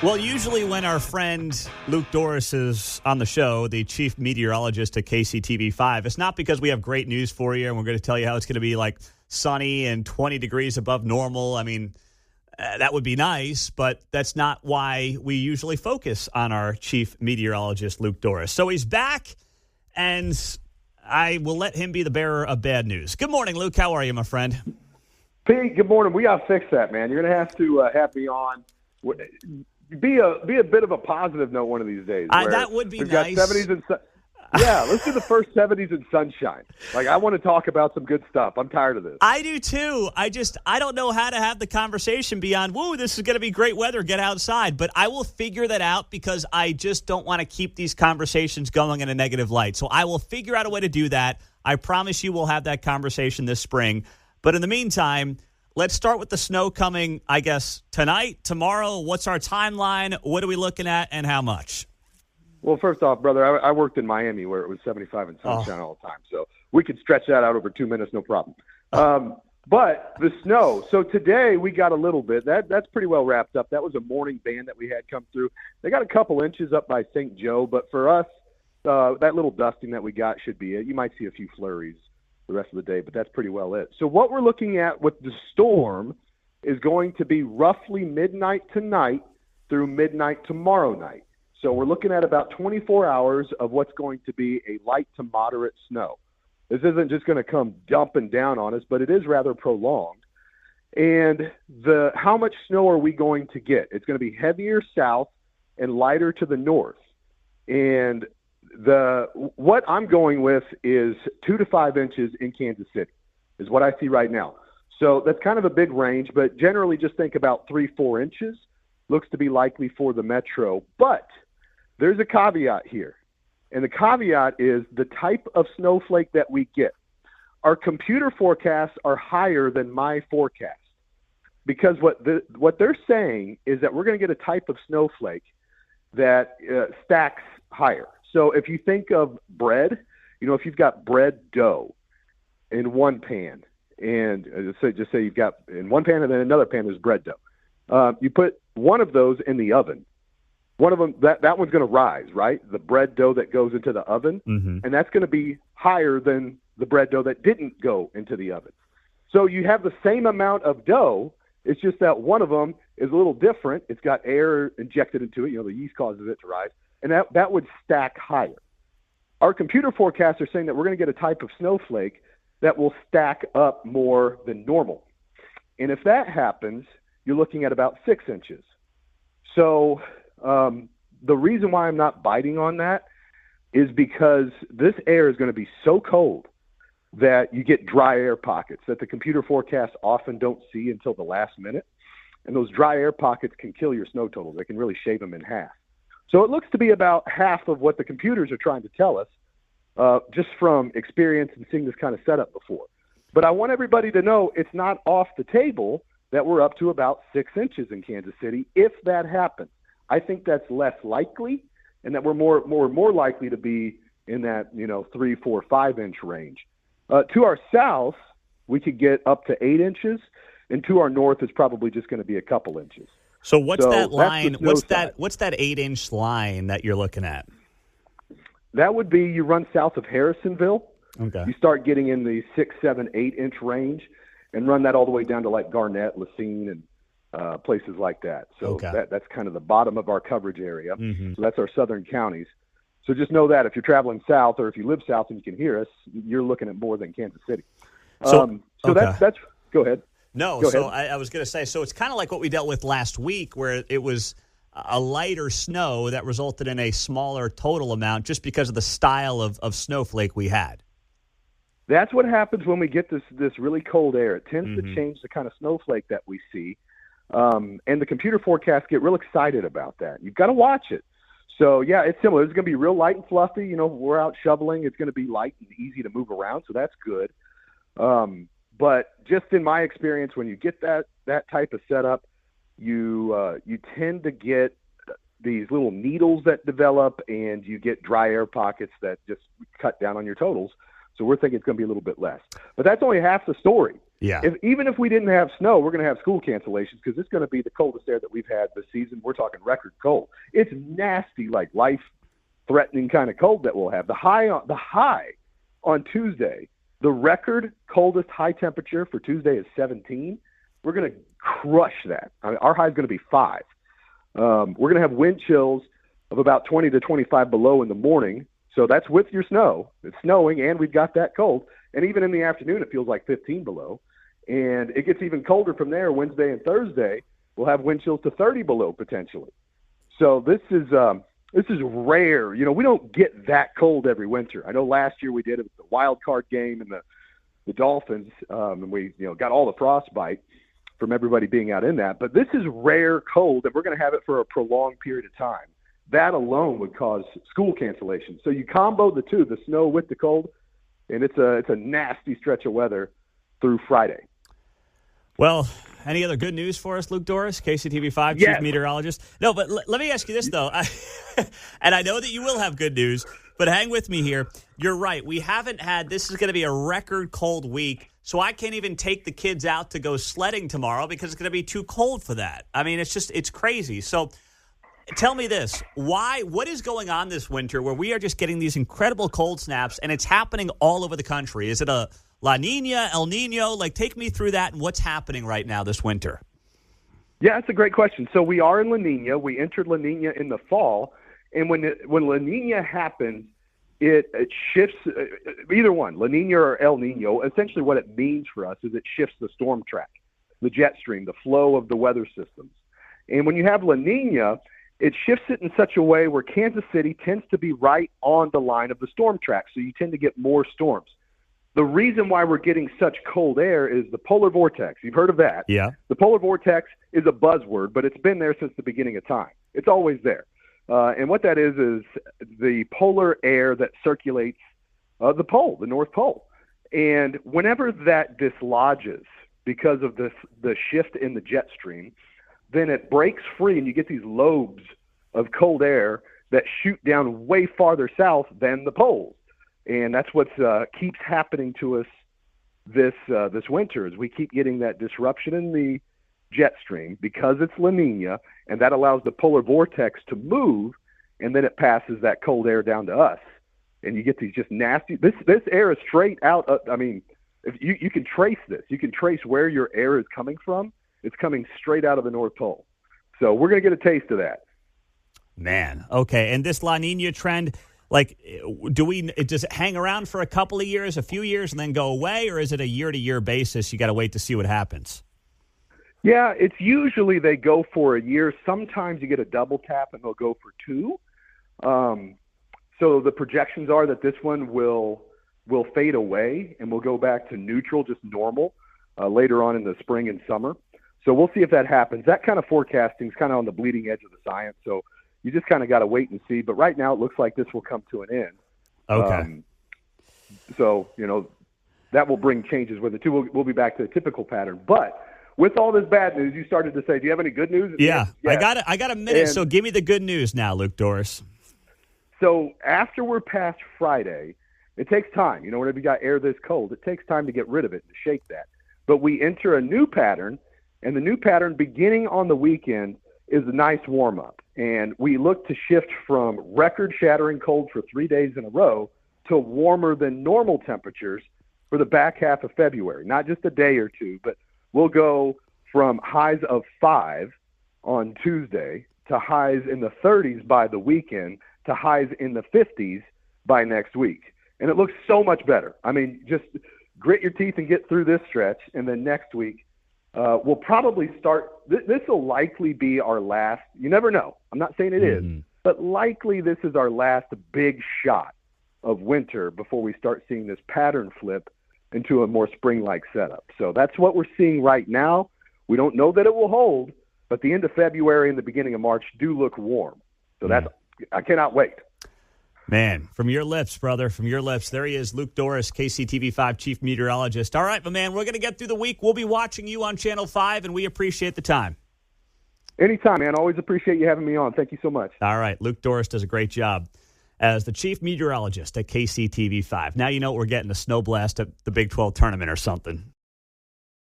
Well, usually when our friend Luke Dorris is on the show, the chief meteorologist at KCTV5, it's not because we have great news for you and we're going to tell you how it's going to be like sunny and 20 degrees above normal. I mean, that would be nice, but that's not why we usually focus on our chief meteorologist, Luke Dorris. So he's back, and I will let him be the bearer of bad news. Good morning, Luke. How are you, my friend? Pete, good morning. We got to fix that, man. You're going to have me on. Be a bit of a positive note one of these days. That would be nice. Got 70s and yeah, let's do the first 70s and sunshine. Like, I want to talk about some good stuff. I'm tired of this. I do too. I don't know how to have the conversation beyond, woo, this is going to be great weather, get outside. But I will figure that out because I just don't want to keep these conversations going in a negative light. So I will figure out a way to do that. I promise you we'll have that conversation this spring. But in the meantime, let's start with the snow coming, I guess, tonight, tomorrow. What's our timeline? What are we looking at and how much? Well, first off, brother, I worked in Miami where it was 75 and sunshine all the time. So we could stretch that out over 2 minutes, no problem. But the snow. So today we got a little bit. That's pretty well wrapped up. That was a morning band that we had come through. They got a couple inches up by St. Joe. But for us, that little dusting that we got should be it. You might see a few flurries the rest of the day, but that's pretty well it. So what we're looking at with the storm is going to be roughly midnight tonight through midnight tomorrow night. So we're looking at about 24 hours of what's going to be a light to moderate snow. This isn't just going to come dumping down on us, but it is rather prolonged. And how much snow are we going to get? It's going to be heavier south and lighter to the north. And what I'm going with is 2 to 5 inches in Kansas City is what I see right now. So that's kind of a big range, but generally just think about 3-4 inches looks to be likely for the metro. But there's a caveat here, and the caveat is the type of snowflake that we get. Our computer forecasts are higher than my forecast because what they're saying is that we're going to get a type of snowflake that stacks higher. So if you think of bread, if you've got bread dough in one pan, and just say you've got in one pan and then another pan there's bread dough. You put one of those in the oven. One of them, that one's going to rise, right? The bread dough that goes into the oven, and that's going to be higher than the bread dough that didn't go into the oven. So you have the same amount of dough. It's just that one of them is a little different. It's got air injected into it. The yeast causes it to rise. And that would stack higher. Our computer forecasts are saying that we're going to get a type of snowflake that will stack up more than normal. And if that happens, you're looking at about 6 inches. So the reason why I'm not biting on that is because this air is going to be so cold that you get dry air pockets that the computer forecasts often don't see until the last minute. And those dry air pockets can kill your snow totals. They can really shave them in half. So it looks to be about half of what the computers are trying to tell us, just from experience and seeing this kind of setup before. But I want everybody to know it's not off the table that we're up to about 6 inches in Kansas City. If that happens, I think that's less likely, and that we're more likely to be in that 3, 4, 5 inch range. To our south, we could get up to 8 inches, and to our north is probably just going to be a couple inches. So what's that line? What's that 8-inch line that you're looking at? That would be you run south of Harrisonville. Okay. You start getting in the 6, 7, 8 inch range, and run that all the way down to like Garnett, Lacine, and places like that. So that's kind of the bottom of our coverage area. Mm-hmm. So that's our southern counties. So just know that if you're traveling south, or if you live south and you can hear us, you're looking at more than Kansas City. That's go ahead. No, Go so ahead. I was going to say, so it's kind of like what we dealt with last week, where it was a lighter snow that resulted in a smaller total amount just because of the style of snowflake we had. That's what happens when we get this really cold air. It tends to change the kind of snowflake that we see, and the computer forecasts get real excited about that. You've got to watch it. So, yeah, it's similar. It's going to be real light and fluffy. We're out shoveling. It's going to be light and easy to move around, so that's good. But just in my experience, when you get that type of setup, you tend to get these little needles that develop, and you get dry air pockets that just cut down on your totals. So we're thinking it's going to be a little bit less. But that's only half the story. Yeah. Even if we didn't have snow, we're going to have school cancellations because it's going to be the coldest air that we've had this season. We're talking record cold. It's nasty, like life-threatening kind of cold that we'll have. The high on Tuesday, the record coldest high temperature for Tuesday is 17. We're going to crush that. I mean, our high is going to be 5. We're going to have wind chills of about 20 to 25 below in the morning. So that's with your snow. It's snowing, and we've got that cold. And even in the afternoon, it feels like 15 below. And it gets even colder from there. Wednesday and Thursday, we'll have wind chills to 30 below potentially. So this is rare. You know, we don't get that cold every winter. I know last year we did it with the wild card game and the Dolphins, and we got all the frostbite from everybody being out in that. But this is rare cold, and we're going to have it for a prolonged period of time. That alone would cause school cancellations. So you combo the two, the snow with the cold, and it's a nasty stretch of weather through Friday. Well, any other good news for us, Luke Dorris, KCTV5 Yes. Chief Meteorologist? No, but let me ask you this, though. And I know that you will have good news, but hang with me here. You're right. We haven't had – this is going to be a record cold week, so I can't even take the kids out to go sledding tomorrow because it's going to be too cold for that. I mean, it's crazy. So tell me this. What is going on this winter where we are just getting these incredible cold snaps, and it's happening all over the country? Is it a La Nina, El Nino? Like, take me through that and what's happening right now this winter. Yeah, that's a great question. So we are in La Nina. We entered La Nina in the fall, and when La Nina happens, it shifts either one, La Nina or El Nino. Essentially, what it means for us is it shifts the storm track, the jet stream, the flow of the weather systems. And when you have La Nina, it shifts it in such a way where Kansas City tends to be right on the line of the storm track, so you tend to get more storms. The reason why we're getting such cold air is the polar vortex. You've heard of that. Yeah. The polar vortex is a buzzword, but it's been there since the beginning of time. It's always there. And what that is the polar air that circulates the pole, the North Pole. And whenever that dislodges because of the shift in the jet stream, then it breaks free and you get these lobes of cold air that shoot down way farther south than the poles. And that's what keeps happening to us this winter is we keep getting that disruption in the jet stream because it's La Nina, and that allows the polar vortex to move, and then it passes that cold air down to us. And you get these just nasty – this air is straight out – I mean, if you can trace this. You can trace where your air is coming from. It's coming straight out of the North Pole. So we're going to get a taste of that. Man, okay. And this La Nina trend – like, does it hang around for a couple of years, a few years, and then go away, or is it a year-to-year basis? You got to wait to see what happens. Yeah, it's usually they go for a year. Sometimes you get a double tap, and they'll go for 2. So the projections are that this one will fade away, and we'll go back to neutral, just normal, later on in the spring and summer. So we'll see if that happens. That kind of forecasting is kind of on the bleeding edge of the science, so you just kind of got to wait and see. But right now it looks like this will come to an end. Okay. So, that will bring changes with it, too. We'll be back to the typical pattern. But with all this bad news, you started to say, do you have any good neuse? Yeah. Yes. I got a minute, so give me the good news now, Luke Dorris. So after we're past Friday, it takes time. Whenever you got air this cold, it takes time to get rid of it and shake that. But we enter a new pattern, and the new pattern beginning on the weekend is a nice warm-up. And we look to shift from record-shattering cold for 3 days in a row to warmer than normal temperatures for the back half of February. Not just a day or two, but we'll go from highs of 5 on Tuesday to highs in the 30s by the weekend to highs in the 50s by next week. And it looks so much better. I mean, just grit your teeth and get through this stretch, and then next week we'll probably start this will likely be our last. You never know. I'm not saying it is, but likely this is our last big shot of winter before we start seeing this pattern flip into a more spring-like setup. So that's what we're seeing right now. We don't know that it will hold, but the end of February and the beginning of March do look warm. So I cannot wait. Man, from your lips, brother, from your lips. There he is, Luke Dorris, KCTV5 Chief Meteorologist. All right, my man, we're going to get through the week. We'll be watching you on Channel 5, and we appreciate the time. Anytime, man. Always appreciate you having me on. Thank you so much. All right, Luke Dorris does a great job as the Chief Meteorologist at KCTV5. Now you know we're getting a snow blast at the Big 12 tournament or something.